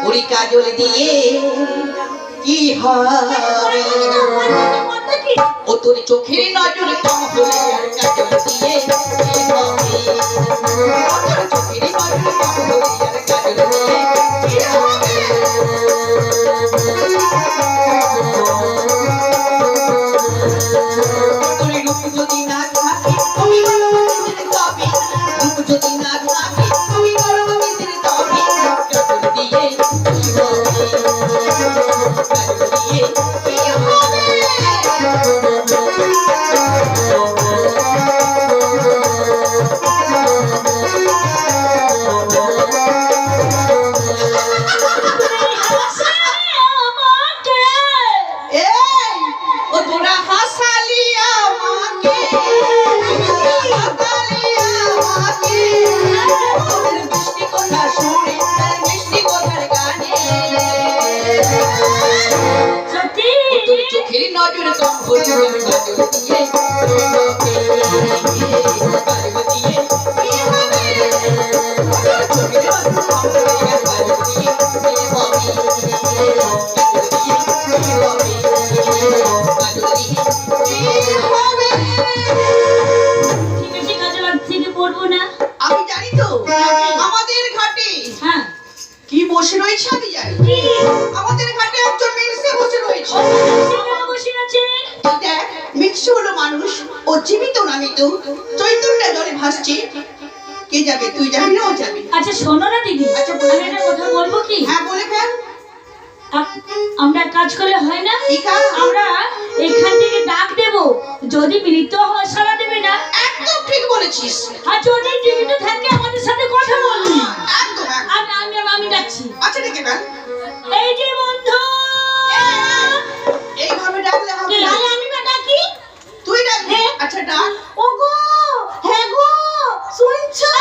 ওই কাজল দিয়ে কি হবে ও তোর চোখের নজর কম হলে আর কাজল দিয়ে কি হবে ও তোর চোখের নজর কম হলে আর কাজল দিয়ে কি হবে তোর রূপ যদি না থাকে তুমি গর্ভবতীর তবে রূপ যদি না থাকে তুমি গর্ভবতীর তবে কাজল দিয়ে কি হবে কাজল দিয়ে কি হবে নজর কম হলে কাজল দিয়ে পার্বতী কি হবে চোখের নজর কম হলে কাজল দিয়ে আমি জানি তো আমাদের ঘাটে কি বসে রয়েছে আমি জানি আমাদের ঘাটে একজন মিনসে বসে রয়েছে মিনসে হলো মানুষ ও জীবিত না মৃত চৈতন্য জলে ভাসছে কে যাবে তুই যাবি না ও যাবে আচ্ছা শোনো না দিদি আচ্ছা আমি একটা কথা বলবো কি হ্যাঁ বলে ফেল আমরা কাজ করলে হয় না আমরা এখান থেকে ডাক দেব যদি মৃত হয় সারা দেবে না একদম ঠিক বলেছিস আর যদি জীবিত থাকে আমাদের সাথে কথা বলবি একদম আমি ডাকছি আচ্ছা ডেকে ফেল এই যে বন্ধু এইভাবে ডাকলে হবে না আমি না ডাকি তুই ডাকবি আচ্ছা ডাক ওগো হে গো শুনছো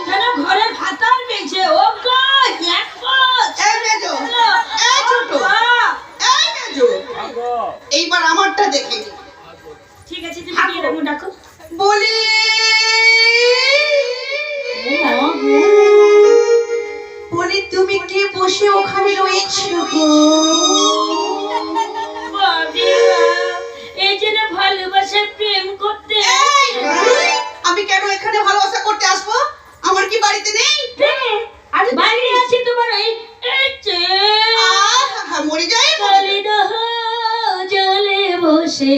কেন ঘরে ভাতার পেয়েছে ওগো দেখো এই মেজো এই ছোট এই মেজো এইবার আমারটা দেখে নি ঠিক আছে তুমি কি এরকম ডাকো বলি বলি তুমি কি বসে ওখানে রয়েছো গো এই যে না ভালোবাসা প্রেম করতে আমি কেন এখানে ভালোবাসা করতে আসবো আমার কি বাড়িতে নেই আরে বাড়ি আছে তোমার এই মরে যাই জলে বসে